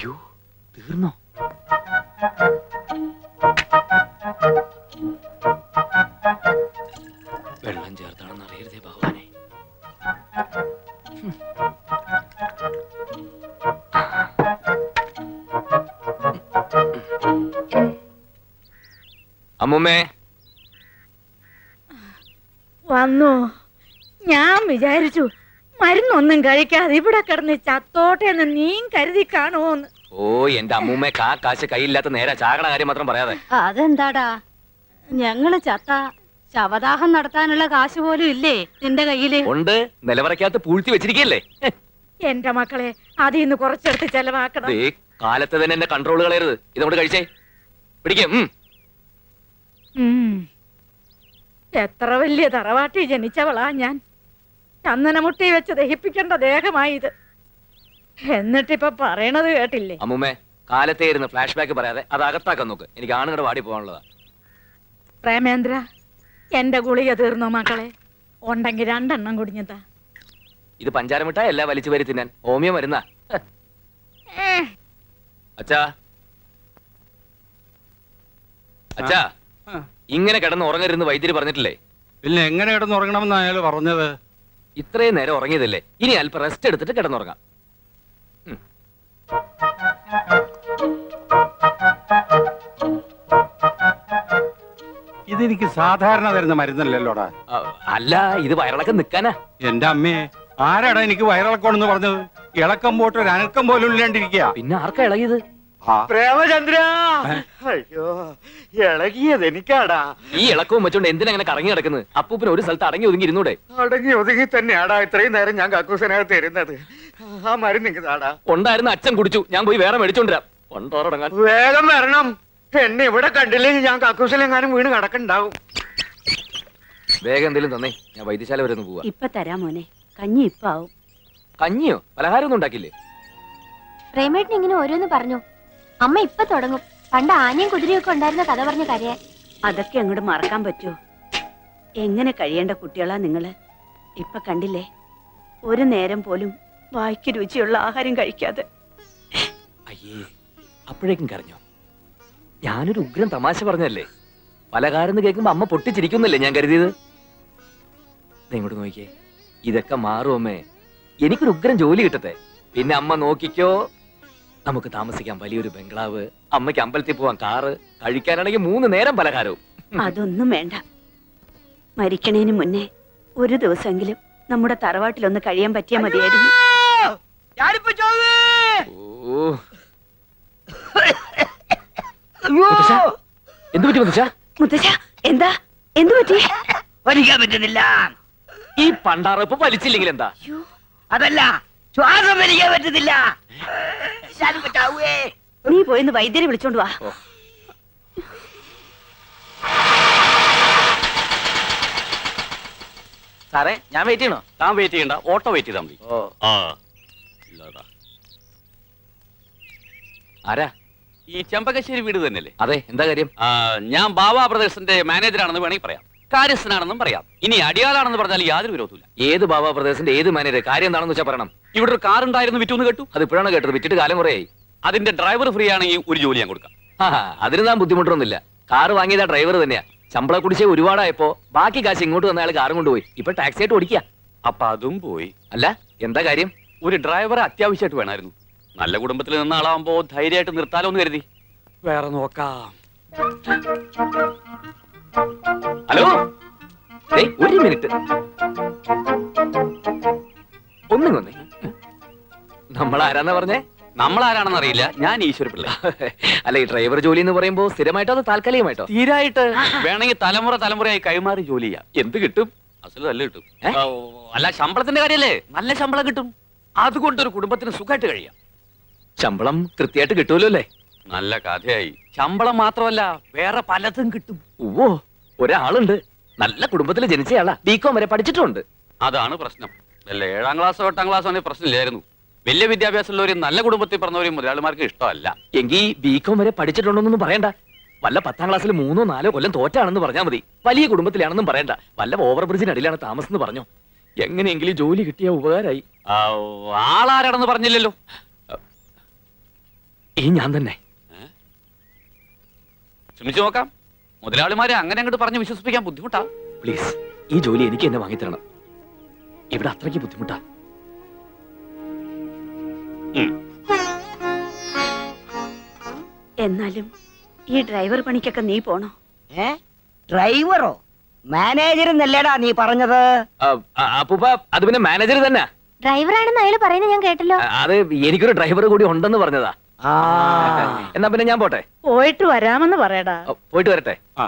അയ്യോ തീർന്നോ? വെള്ളം ചേർത്താണെന്ന് അറിയരുതേ ഭഗവാനെ. അമ്മൂമ്മേ വന്നു. ഞാൻ വിചാരിച്ചു മരുന്നൊന്നും കഴിക്കാതെ ഇവിടെ കിടന്ന് ചത്തോട്ടെ എന്ന് നീ കരുതി കാണുമോന്ന്. ഓ എന്റെ അമ്മൂമ്മേ കാശ് കയ്യില്ലാത്ത നേരെ ചാകണ കാര്യം മാത്രം പറയാതെ. അതെന്താടാ, ഞങ്ങള് ചത്ത ശവദാഹം നടത്താനുള്ള കാശ് പോലും ഇല്ലേ നിന്റെ കയ്യില്? ഉണ്ട്, നിലവറയ്ക്കകത്ത് പൂഴ്ത്തി വെച്ചിരിക്കല്ലേ. എന്റെ മക്കളെ അതിൽ നിന്ന് കുറച്ചെടുത്ത് ചെലവാക്കണം. കാലത്ത് തന്നെ എന്റെ കൺട്രോൾ കളയരുത്. ഇതോട് കഴിച്ചേ പിടിക്കും. എത്ര വലിയ തറവാട്ടി ജനിച്ചവളാ ഞാൻ. ചന്ദനമുട്ടി വെച്ച് ദഹിപ്പിക്കേണ്ട ദേഹമായി ഇത്. എന്നിട്ടിപ്പൊ പറയണത് കേട്ടില്ലേ? അമ്മൂമ്മേ കാലത്തെ ഇരുന്ന് ഫ്ലാഷ് ബാക്ക് പറയാതെ അത് അകത്താക്കാൻ നോക്ക്. എനിക്ക് ആണുങ്ങളുടെ വാടി പോകാനുള്ളതാ. പ്രേമേന്ദ്ര, എന്റെ ഗുളിക തീർന്നോ മക്കളെ? ഉണ്ടെങ്കിൽ 2 എണ്ണം കുടിഞ്ഞതാ. ഇത് പഞ്ചാരമിട്ടാ എല്ലാ വലിച്ചു വരി തിന്നാൻ ഹോമിയോ മരുന്നാ. അച്ഛാ അച്ഛാ, ഇങ്ങനെ കിടന്ന് ഉറങ്ങരുന്ന് വൈദ്യര് പറഞ്ഞിട്ടില്ലേ? പിന്നെ എങ്ങനെ കിടന്ന് ഉറങ്ങണമെന്ന് അയാൾ പറഞ്ഞത്? ഇത്രയും നേരം ഉറങ്ങിയതല്ലേ, ഇനി അല്പം റെസ്റ്റ് എടുത്തിട്ട് കിടന്നുറങ്ങാം. ഇതെനിക്ക് സാധാരണ തരുന്ന മരുന്നല്ലല്ലോടാ. അല്ല, ഇത് വയറിളക്കം നിക്കാനാ. എന്റെ അമ്മയെ, ആരാടാ എനിക്ക് വയറിളക്കമെന്ന് പറഞ്ഞത്? ഇളക്കം പോട്ട് ഒരു അനക്കം പോലും ഇല്ലാണ്ടിരിക്കുക. പിന്നെ ആർക്കാ ഇളകിയത്? പ്രേമചന്ദ്ര, അയ്യോ ഇളകിയത് എനിക്കാടാ. ഈ ഇളക്കവും വെച്ചോണ്ട് എന്തിനങ്ങനെ കറങ്ങി കിടക്കുന്നത്? അപ്പൂപ്പിന് ഒരു സ്ഥലത്ത് അടങ്ങി ഒതുങ്ങി ഇരുന്നൂടെ? അടങ്ങി ഒതുങ്ങി തന്നെയാടാ ഇത്രയും നേരം ഞാൻ കക്കൂസനകത്ത് ഇരുന്നത്. ആ മരുന്ന് ഇങ്ങതാടാ. ഉണ്ടായിരുന്ന അച്ഛൻ കുടിച്ചു, ഞാൻ പോയി വേറെ മേടിച്ചോണ്ടിരാം. കൊണ്ടോറടങ്ങാൻ വേഗം വരണം. എന്നെ ഇവിടെ കണ്ടില്ലെങ്കിൽ ഞാൻ കക്കൂസിലെങ്ങാനും വീണ് കിടക്കണ്ടാവും. വേഗം എന്തെങ്കിലും തന്നേ, ഞാൻ വൈദ്യശാല വരെ ഒന്ന് പോവാ. ഇപ്പൊ തരാ മോനെ, കഞ്ഞി ഇപ്പൊ ആവും. കഞ്ഞിയോ? പലഹാരം ഒന്നും ഉണ്ടാക്കില്ലേ? പ്രേമേട്ടൻ ഇങ്ങനെ ഓരോന്ന് പറഞ്ഞു. അമ്മ ഇപ്പൊ തുടങ്ങും പണ്ട് ആനയും കുതിരയൊക്കെ ഉണ്ടായിരുന്ന കഥ പറഞ്ഞ കരയാൻ. അതൊക്കെ അങ്ങോട്ട് മറക്കാൻ പറ്റുമോ? എങ്ങനെ കഴിയേണ്ട കുട്ടികളാ നിങ്ങള്. ഇപ്പൊ കണ്ടില്ലേ, ഒരു നേരം പോലും വായ്ക്ക് രുചിയുള്ള ആഹാരം കഴിക്കാതെ. അയ്യേ, അപ്പോഴേക്കും കരഞ്ഞോ? ഞാനൊരു ഉഗ്രം തമാശ പറഞ്ഞല്ലേ. പലഹാരം കേൾക്കുമ്പോ അമ്മ പൊട്ടിച്ചിരിക്കുന്നല്ലേ ഞാൻ കരുതിയത്. ഇങ്ങോട്ട് നോക്കിയേ, ഇതൊക്കെ മാറും അമ്മേ. എനിക്കൊരു ഉഗ്രം ജോലി കിട്ടട്ടെ, പിന്നെ അമ്മ നോക്കിക്കോ. നമുക്ക് താമസിക്കാൻ വലിയൊരു ബംഗ്ലാവ്, അമ്മയ്ക്ക് അമ്പലത്തിൽ പോവാൻ കാറ്, കഴിക്കാനാണെങ്കിൽ 3 നേരം പലഹാരവും. അതൊന്നും വേണ്ട. മരിക്കണേന് മുന്നേ ഒരു ദിവസമെങ്കിലും നമ്മുടെ തറവാട്ടിലൊന്ന് കഴിയാൻ പറ്റിയാ മതിയായിരുന്നു. എന്തു പറ്റി മുത്തശ്ശ? മുത്തശ്ശ, എന്താ എന്തു പറ്റി? വലിക്കാൻ പറ്റുന്നില്ല. ഈ പണ്ടാറപ്പ് വലിച്ചില്ലെങ്കിൽ എന്താ? അതല്ല, ശ്വാസം വലിക്കാൻ പറ്റുന്നില്ല. നീ പോയിന്ന് വൈദ്യരെ വിളിച്ചോണ്ട് വാ. സാറേ, ഞാൻ വെയിറ്റ് ചെയ്യണോ? താൻ വെയിറ്റ് ചെയ്യണ്ട, ഓട്ടോ വെയിറ്റ് ചെയ്താൽ മതി. ആരാ? ഈ ചെമ്പകശ്ശേരി വീട് തന്നെയല്ലേ? അതെ, എന്താ കാര്യം? ഞാൻ ബാബ ബ്രദേഴ്സിന്റെ മാനേജറാണെന്ന് വേണമെങ്കിൽ പറയാം, കാര്യസ്ഥനാണെന്നും പറയാം. ഇനി അടിയാളാണെന്ന് പറഞ്ഞാൽ യാതൊരു വിരോധമില്ല. ഏത് ബാബാ പ്രദേശത്തിന്റെ ഏത് മാനേജർ? കാര്യം എന്താണെന്ന് വെച്ചാൽ പറയണം. ഇവിടെ ഒരു കാർ ഉണ്ടായിരുന്നു, വിറ്റൂന്ന് കേട്ടു. അത് ഇപ്പോഴാണ് കേട്ടത്, വിറ്റിട്ട് കാലം കുറയായി. അതിന്റെ ഡ്രൈവർ ഫ്രീ ആണെങ്കിൽ ഒരു ജോലി ഞാൻ കൊടുക്കാം. അതിന് താൻ ബുദ്ധിമുട്ടൊന്നുമില്ല. കാറ് വാങ്ങിയതാ ഡ്രൈവർ തന്നെയാ. ശമ്പള കുടിശ്ശേ ഒരുപാടായപ്പോ ബാക്കി കാശ് ഇങ്ങോട്ട് വന്ന അയാൾ കാറും കൊണ്ടുപോയി. ഇപ്പൊ ടാക്സി ആയിട്ട് ഓടിക്കുക. അപ്പൊ അതും പോയി. അല്ല, എന്താ കാര്യം? ഒരു ഡ്രൈവറെ അത്യാവശ്യമായിട്ട് വേണമായിരുന്നു. നല്ല കുടുംബത്തിൽ നിന്ന ആളാവുമ്പോ ധൈര്യമായിട്ട് നിർത്താലോ എന്ന് കരുതി. വേറെ നോക്കാം. ഹലോ, ഒരു മിനിറ്റ് ഒന്നും. നമ്മളാരാന്നാ പറഞ്ഞേ? നമ്മളാരാണെന്ന് അറിയില്ല, ഞാൻ ഈശ്വരപിള്ള. അല്ല, ഈ ഡ്രൈവർ ജോലി എന്ന് പറയുമ്പോ സ്ഥിരമായിട്ടോ അതോ താൽക്കാലികമായിട്ടോ? തീരായിട്ട് വേണമെങ്കിൽ തലമുറയായി കൈമാറി ജോലി ചെയ്യാം. എന്ത് കിട്ടും? അസല് നല്ല കിട്ടും. അല്ല, ശമ്പളത്തിന്റെ കാര്യല്ലേ, നല്ല ശമ്പളം കിട്ടും. അതുകൊണ്ടൊരു കുടുംബത്തിന് സുഖമായിട്ട് കഴിയാം. ശമ്പളം കൃത്യമായിട്ട് കിട്ടുമല്ലോ അല്ലേ? നല്ല കഥയായി. ശമ്പളം മാത്രമല്ല, വേറെ പലതും കിട്ടും. ഓ, ഒരാളുണ്ട്, നല്ല കുടുംബത്തിൽ ജനിച്ചയാളാ, ബികോം വരെ പഠിച്ചിട്ടുണ്ട്. അതാണ് പ്രശ്നം. വല്ല 7ാം ക്ലാസ്സോ 8ാം ക്ലാസ്സോ ആണെങ്കിൽ പ്രശ്നമില്ലായിരുന്നു. വലിയ വിദ്യാഭ്യാസമുള്ളവരും നല്ല കുടുംബത്തിൽ പറഞ്ഞവരും മുതലാളിമാർക്ക് ഇഷ്ടമല്ല. എങ്കിൽ ബികോം വരെ പഠിച്ചിട്ടുണ്ടോന്നൊന്നും പറയണ്ട. വല്ല 10ാം ക്ലാസ്സിൽ 3 4 കൊല്ലം തോറ്റാണെന്ന് പറഞ്ഞാൽ മതി. വലിയ കുടുംബത്തിലാണെന്നും പറയണ്ട. വല്ല ഓവർ ബ്രിഡ്ജിനടിയിലാണ് താമസം എന്ന് പറഞ്ഞോ. എങ്ങനെയെങ്കിലും ജോലി കിട്ടിയ ഉപകാരമായി. ആളാരാണെന്ന് പറഞ്ഞില്ലല്ലോ. ഈ ഞാൻ തന്നെ. ശ്രമിച്ചു നോക്കാം. മുതലാളിമാരെ അങ്ങനെ അങ്ങോട്ട് പറഞ്ഞ് വിശ്വസിപ്പിക്കാൻ ബുദ്ധിമുട്ടാ. പ്ലീസ്, ഈ ജോലി എനിക്ക് എന്നെ വാങ്ങിത്തരണം. ഇവിടെ അത്രയ്ക്ക് ബുദ്ധിമുട്ടാ. എന്നാലും ഈ ഡ്രൈവർ പണിക്കൊക്കെ നീ പോണോ? ഡ്രൈവറോ മാനേജർ എന്നല്ലേടാ നീ പറഞ്ഞത്? അപ്പൂപ്പ, അത് പിന്നെ മാനേജർ തന്നെ. ഡ്രൈവറാണെന്ന് അയാൾ പറയുന്നത് ഞാൻ കേട്ടല്ലോ. അത് എനിക്കൊരു ഡ്രൈവർ കൂടി ഉണ്ടെന്ന് പറഞ്ഞതാ. എന്നാ പിന്നെ ഞാൻ പോട്ടെ. പോയിട്ട് വരാമെന്ന് പറയടാ. പോയിട്ട് വരട്ടെ. ആ.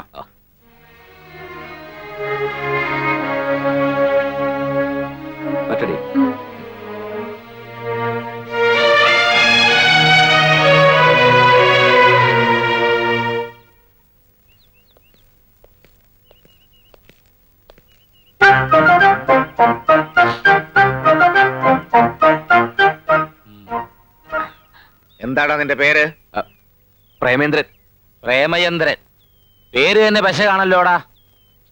പറ്റടി. എന്താടാ നിന്റെ പേര്? പ്രേമേന്ദ്രൻ. പ്രേമചന്ദ്രൻ. പേര് തന്നെ പശ കാണല്ലോടാ.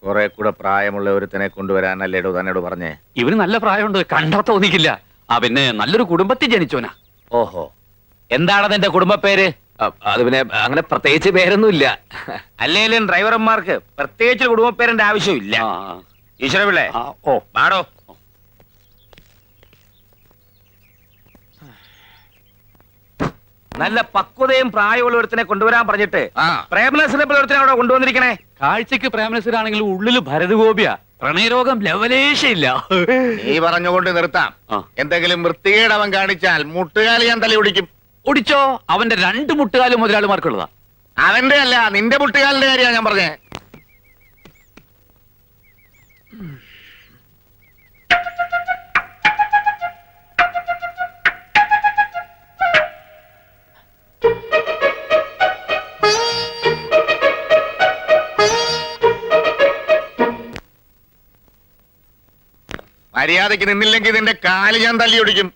കുറെ കൂടെ പ്രായമുള്ള ഒരുത്തനെ കൊണ്ടുവരാനല്ലേടോ തന്നോട് പറഞ്ഞേ? ഇവന് നല്ല പ്രായമുണ്ട്, കണ്ടാ തോന്നിക്കില്ല. പിന്നെ നല്ലൊരു കുടുംബത്തിൽ ജനിച്ചോനാ. ഓഹോ, എന്താണ് നിന്റെ കുടുംബ പേര്? അത് പിന്നെ അങ്ങനെ പ്രത്യേകിച്ച് പേരൊന്നുമില്ല. അല്ലേലും ഡ്രൈവർമാർക്ക് പ്രത്യേകിച്ച് കുടുംബ പേരിന്റെ ആവശ്യമില്ല. ഈശ്വരപിള്ളേ, ഓ പാടോ. നല്ല പക്വതയും പ്രായമുള്ള ഒരുത്തിനെ കൊണ്ടുവരാൻ പറഞ്ഞിട്ട് പ്രേമനസിനെ പോലെ ഒരുത്തിനെ അവിടെ കൊണ്ടുവന്നിരിക്കണേ. കാഴ്ചക്ക് പ്രേമനസരാണെങ്കിലും ഉള്ളില് ഭരതഗോപിയ. പ്രണയരോഗം ലവലേശയില്ല. നീ പറഞ്ഞുകൊണ്ട് നിർത്താം. ആ. എന്തെങ്കിലും വൃത്തികേട് അവൻ കാണിച്ചാൽ മുട്ടുകാലി ഞാൻ തലി ഒടിക്കും. ഒടിച്ചോ? അവന്റെ 2 മുട്ടുകാലും മുതലാളിമാർക്കുള്ളതാ. അവന്റെ അല്ല, നിന്റെ മുട്ടുകാലിന്റെ കാര്യമാണ് ഞാൻ പറഞ്ഞേ. മര്യാദയ്ക്ക് നിന്നില്ലെങ്കിൽ നിന്റെ കാല് ഞാൻ തല്ലി ഒടിക്കും.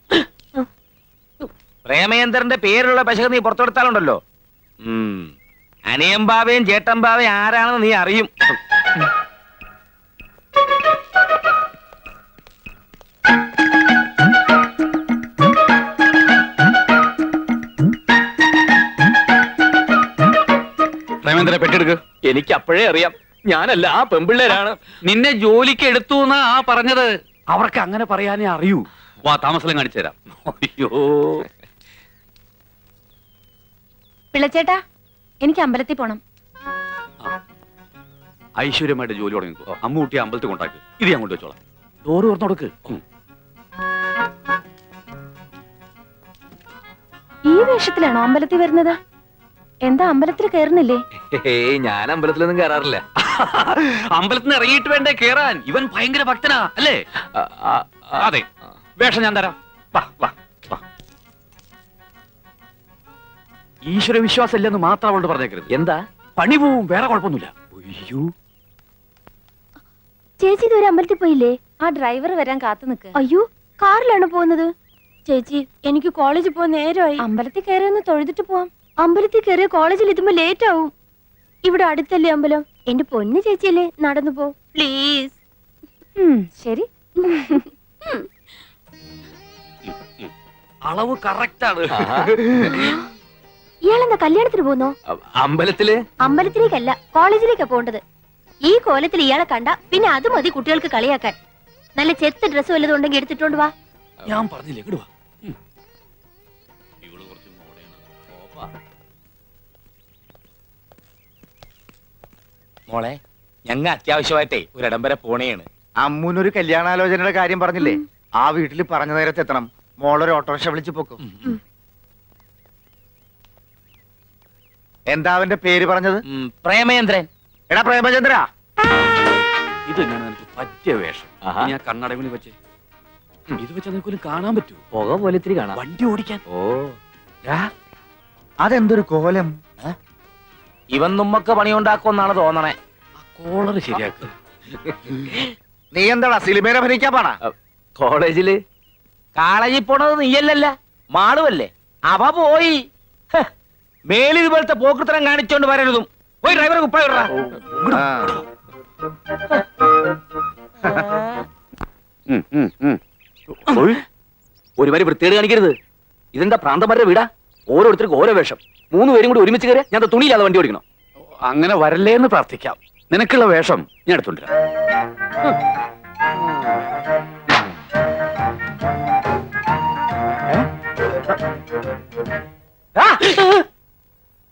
പ്രേമചന്ദ്രന്റെ പേരുള്ള പശ നീ പുറത്തെടുത്താലുണ്ടല്ലോ, അനിയമ്പാവയും ചേട്ടമ്പാവയും ആരാണെന്ന് നീ അറിയും. പ്രേമേന്ദ്രനെ പെട്ടെടുക്ക്. എനിക്ക് അപ്പോഴേ അറിയാം, ഞാനല്ല, ആ പെമ്പിള്ളേരാണ്. നിന്നെ ജോലിക്ക് എടുത്തു എന്നാ പറഞ്ഞത്. അവർക്ക് അങ്ങനെ പറയാനേ അറിയൂ. വാ, താമസം കാണിച്ചു തരാം. അയ്യോ, പിള്ളച്ചേട്ടാ, എനിക്ക് അമ്പലത്തിൽ പോണം. ഐശ്വര്യമായിട്ട് ജോലി തുടങ്ങിക്കോ. അമ്മൂട്ടി അമ്പലത്തിൽ കൊണ്ടാക്ക്. ഇത് ഞാൻ കൊണ്ടുവച്ചോളാം. ഡോറ് തുറന്നു കൊടുക്ക്. ഈ വേഷത്തിലാണോ അമ്പലത്തിൽ വരുന്നത്? എന്താ അമ്പലത്തിൽ കയറുന്നില്ലേ? ഞാൻ അമ്പലത്തിലൊന്നും കയറാറില്ല. അമ്പലത്തിൽ നിന്ന് ഇറങ്ങിയിട്ട് വേണ്ടേ കേറാൻ? ഇവൻ ഭയങ്കര ഭക്തനാ അല്ലേ? അതെ, വേഷം ഞാൻ തരാം. വാ വാ വാ. ഈശ്വര വിശ്വാസം ഇല്ലെന്ന് മാത്രം അവളോട് പറഞ്ഞേക്കരുത്. എന്താ? പണി പോവും, വേറെ കുഴപ്പമൊന്നുമില്ല. അയ്യോ, ചേച്ചി ഇതുവരെ അമ്പലത്തിൽ പോയില്ലേ? ആ ഡ്രൈവർ വരാൻ കാത്തു നിൽക്ക്. അയ്യോ, കാറിലാണ് പോകുന്നത്. ചേച്ചി, എനിക്ക് കോളേജിൽ പോകാൻ നേരമായി. അമ്പലത്തിൽ കയറി ഒന്ന് തൊഴുതിട്ട് പോവാം. അമ്പലത്തിൽ കയറിയ കോളേജിൽ എത്തുമ്പോ ലേറ്റ് ആവും. ഇവിടെ അടുത്തല്ലേ അമ്പലം? എന്റെ പൊന്നു ചേച്ചിയല്ലേ, നടന്നു പോ പ്ലീസ്. ശരി. അളവ് കറക്റ്റ് ആണ്. ഇയാളെന്താ കല്യാണത്തിന് പോന്നോ? അമ്പലത്തില്? അമ്പലത്തിലേക്കല്ല, കോളേജിലേക്കാ പോണ്ടത്. ഈ കോലത്തിൽ ഇയാളെ കണ്ട പിന്നെ അത് മതി കുട്ടികൾക്ക് കളിയാക്കാൻ. നല്ല ചെത്ത ഡ്രസ് വല്ലതും ഉണ്ടെങ്കിൽ എടുത്തിട്ടോണ്ട് വാ. ഞാൻ പറഞ്ഞില്ലേ, ഇങ്ങട് വാ. ഇവള് കുറച്ച് മോഡേണാ. മോളെ, ഞങ്ങ അത്യാവശ്യമായിട്ടേ ഒരിടം വരെ പോണേണ്. അമ്മൂനൊരു കല്യാണാലോചനയുടെ കാര്യം പറഞ്ഞില്ലേ? ആ വീട്ടിൽ പറഞ്ഞ നേരത്തെ എത്തണം. മോളൊരു ഓട്ടോറിക്ഷ വിളിച്ചു പോക്കും. എന്താ അവന്റെ പേര് പറഞ്ഞത്? പ്രേമചന്ദ്രൻ. എടാ പ്രേമചന്ദ്ര, ഇത് ഞാൻ നിനക്ക് പറ്റിയ വേഷം. ഞാൻ കണ്ണടവിന് വെച്ച് ഇത് വെച്ചാൽ നിനക്കൊന്നും കാണാൻ പറ്റുമോ? പുക പോലെ ഇത്തിരി കാണാം. വണ്ടി ഓടിക്കാൻ. ഓ, അതെന്തൊരു കോലം! ഇവൻ നമ്മക്ക് പണിയുണ്ടാക്കുമെന്നാണ് തോന്നണേ. ആ കോളർ ശരിയാക്കുക. നീ എന്താടാ സിനിമേനെ ഭരിക്കാൻ പാടാ? കോളേജില് കോളേജിൽ പോണത് നീയല്ലല്ല, മാളുവല്ലേ. അവ പോയി. മേലിൽ ഇതുപോലത്തെ പോക്കൃത്തരം കാണിച്ചോണ്ട് വരരുതും. പോയി ഡ്രൈവറെ കുപ്പായിടാ. ഒരു വരി വൃത്തികേട് കാണിക്കരുത്. ഇതെന്താ പ്രാന്തന്മാരുടെ വീടാ? ഓരോരുത്തർക്കും ഓരോ വേഷം. 3 പേരും കൂടി ഒരുമിച്ച് കയറിയാൽ ഞാൻ തുണിയില്ലാതെ വണ്ടി ഓടിക്കണം. അങ്ങനെ വരല്ലേ എന്ന് പ്രാർത്ഥിക്കാം. നിനക്കുള്ള വേഷം ഞാൻ എടുത്തോണ്ടിരാം.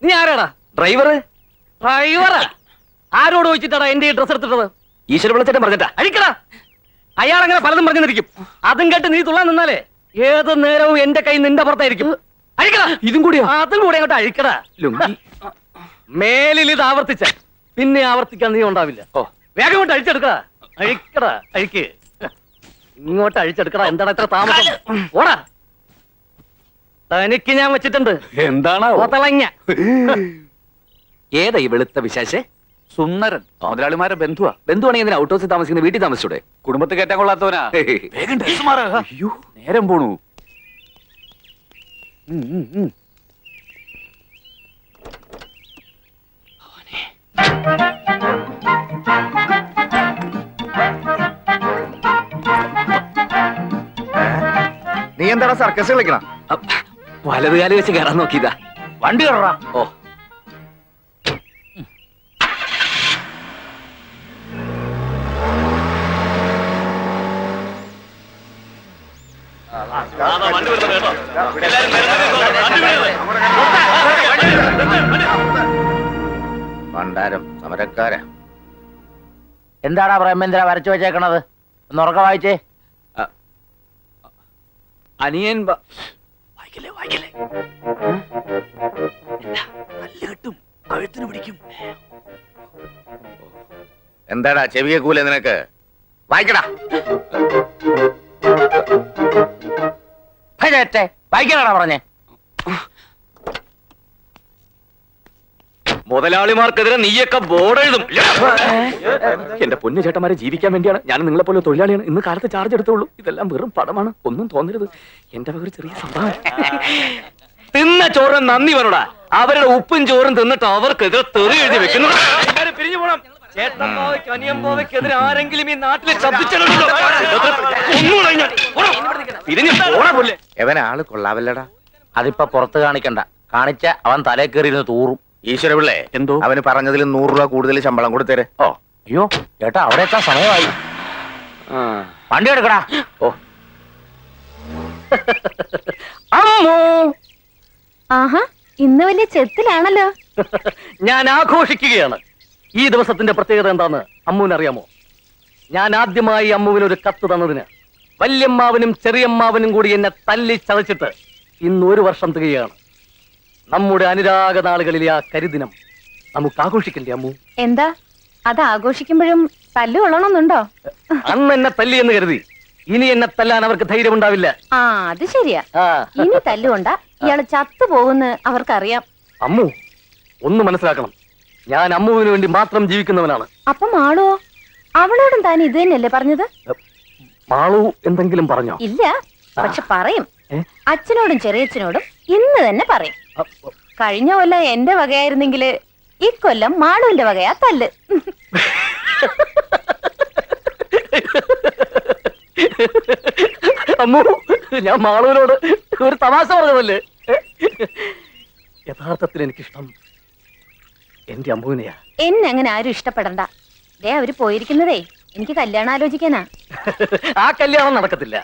നീ ആരാടാ? ഡ്രൈവർ? ഡ്രൈവറാ? ആരോട് ചോദിച്ചിട്ടാടാ എന്റെ ഡ്രസ് എടുത്തിട്ടത്? ഈശ്വര വിളിച്ചിട്ട് പറഞ്ഞിട്ടാ അഴിക്കടാ. അയാൾ അങ്ങനെ പലതും പറഞ്ഞിരിക്കും. അതും കേട്ട് നീ തുള്ളാൻ നിന്നാലേ ഏത് നേരവും എന്റെ കൈ നിന്റെ പുറത്തായിരിക്കും. അഴിക്കടാ. ഇതും കൂടിയോ? അതും കൂടി അങ്ങോട്ട് അഴിക്കടാ. മേലിൽ ഇത് ആവർത്തിച്ച പിന്നെ ആവർത്തിക്കാൻ നീ ഉണ്ടാവില്ല. ഓ, വേഗം കൊണ്ട് അഴിച്ചെടുക്കടാ. അഴിക്കടാ, അഴിക്ക്. ഇങ്ങോട്ട് അഴിച്ചെടുക്കടാ. എന്താണ് ഇത്ര താമസം? ഓടാ. തനിക്ക് ഞാൻ വെച്ചിട്ടുണ്ട്. എന്താണ് ഓത്തളങ്ങ. ഏതാ ഈ വെളുത്ത വിശേഷേ? സുന്ദരൻ. മുതലാളിമാരെ ബന്ധുവാ. ബന്ധുവാണെങ്കിൽ എന്തിനാ ഔട്ട് ഹൗസിൽ താമസിക്കുന്ന വീട്ടിൽ താമസിച്ചൂടെ? കുടുംബത്തിൽ കയറ്റാൻ കൊള്ളാത്തവനാ. വേഗം ഡ്രസ് മാറ്. അയ്യോ, നേരം പോണു. നീ എന്താടാ സർക്കസ് കളിക്കണം? വലതുകാലി വെച്ച് കയറാൻ നോക്കിയതാ. വണ്ടി കയറാ. ഓ, ഭണ്ഡാരം സമരക്കാരാ. എന്താടാ ബ്രഹ്മേന്ദ്ര വരച്ചു വെച്ചേക്കണത്? ഒന്ന് ഉറക്കം വായിച്ചേ. അനിയൻ വായിക്കല്ലേ, വായിക്കല്ലേ. കെട്ടും, കഴുത്തിന് പിടിക്കും. എന്താടാ ചെവിയെ കൂലെ നിനക്ക്? വായിക്കടാ. വായിക്കാനാണോ പറഞ്ഞേ? മുതലാളിമാർക്കെതിരെ നീയൊക്കെ ബോർഡ് എഴുതും. എന്റെ പൊന്നു ചേട്ടന്മാരെ ജീവിക്കാൻ വേണ്ടിയാണ്. ഞാൻ നിങ്ങളെ പോലെ തൊഴിലാളിയാണ്. ഇന്ന് കാലത്ത് ചാർജ് എടുത്തുള്ളൂ. ഇതെല്ലാം വെറും പടമാണ്. ഒന്നും തോന്നരുത്. എന്റെ വക ഒരു ചെറിയ സംഭവം. തിന്ന ചോറും നന്ദി വരൂടാ. അവരുടെ ഉപ്പും ചോറും തിന്നിട്ട് അവർക്കെതിരെ തെറി എഴുതി വെക്കുന്നു. പിരിഞ്ഞു പോണം. ചേട്ടന്മാവയ്ക്ക് അനിയമ്പോവയ്ക്കെതിരെ ആരെങ്കിലും ഈ നാട്ടിൽ ശബ്ദിച്ചിട്ടുണ്ടോ? പിരിഞ്ഞു പോണ പോലെ. എവൻ ആള് കൊള്ളാവല്ലടാ. അതിപ്പോ പുറത്ത് കാണിക്കണ്ട. കാണിച്ച അവൻ തലേ കയറിയിരുന്ന് തൂറും. ഈശ്വര പിള്ളേ, എന്തോ? അവന് പറഞ്ഞതിൽ 100 രൂപ കൂടുതൽ ശമ്പളം കൊടുത്തേരെ. ഓ, അയ്യോ ചേട്ടാ, അവിടെ എത്താൻ സമയമായി. വണ്ടി എടുക്കടാ. ഓ, അമ്മോ, ആഹാ, ഇന്ന് വലിയ ചെത്തിലാണല്ലോ. ഞാൻ ആഘോഷിക്കുകയാണ്. ഈ ദിവസത്തിന്റെ പ്രത്യേകത എന്താന്ന് അമ്മുവിനറിയാമോ? ഞാൻ ആദ്യമായി അമ്മുവിനൊരു കത്ത് തന്നതിന് വല്യമ്മാവനും ചെറിയമ്മാവനും കൂടി എന്നെ തല്ലി ചതച്ചിട്ട് ഇന്ന് 1 വർഷം തികയാണ്. നമ്മുടെ അനുരാഗ നാളുകളിലെ ആ കരിദിനം നമുക്ക് ആഘോഷിക്കണ്ടേ അമ്മു? എന്താ അത് ആഘോഷിക്കുമ്പോഴും തല്ലു കൊള്ളണമെന്നുണ്ടോ? അന്ന് എന്നെ തല്ലി എന്ന് കരുതി ഇനി എന്നെ തല്ലാൻ അവർക്ക് ധൈര്യമുണ്ടാവില്ല. ആ, അത് ശരിയാ. ആ, ഇനി തല്ലുകൊണ്ട ഇയാള് ചത്തുപോകുന്ന് അവർക്കറിയാം. അമ്മു ഒന്ന് മനസ്സിലാക്കണം. ഞാൻ അമ്മുവിന് വേണ്ടി മാത്രം ജീവിക്കുന്നവനാണ്. അപ്പം മാളുവോ? അവളോടും താൻ ഇത് തന്നെയല്ലേ പറഞ്ഞത്? മാളു എന്തെങ്കിലും പറഞ്ഞോ? ഇല്ല, പക്ഷെ പറയും. അച്ഛനോടും ചെറിയച്ഛനോടും ഇന്ന് തന്നെ പറയും. കഴിഞ്ഞ കൊല്ലം എന്റെ വകയായിരുന്നെങ്കില് ഇക്കൊല്ലം മാളുവിന്റെ വകയാ തല്ല്. അമ്മു, ഞാൻ മാളുവിനോട് ഒരു തമാശ പറഞ്ഞതല്ലേ. യഥാർത്ഥത്തിൽ എനിക്കിഷ്ടം എന്റെ അമ്മുവിനെയാ. എന്നെ അങ്ങനെ ആരും ഇഷ്ടപ്പെടണ്ട. ദേ അവര് പോയിരിക്കുന്നതേ എനിക്ക് കല്യാണം ആലോചിക്കാനാ. ആ കല്യാണം നടക്കത്തില്ല.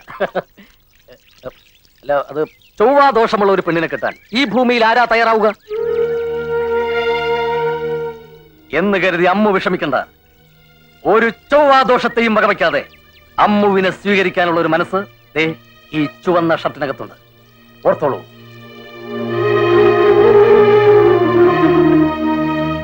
അല്ല, അത് ചൊവ്വാ ദോഷമുള്ള ഒരു പെണ്ണിനെ കെട്ടാൻ ഈ ഭൂമിയിൽ ആരാ തയ്യാറാവുക എന്ന് കരുതി അമ്മു വിഷമിക്കണ്ട. ഒരു ചൊവ്വാ ദോഷത്തെയും വകവയ്ക്കാതെ അമ്മുവിനെ സ്വീകരിക്കാനുള്ള ഒരു മനസ്സ് ദേ ഈ ചുവന്ന ഷർട്ടിനകത്തുണ്ട്. ഓർത്തോളൂ.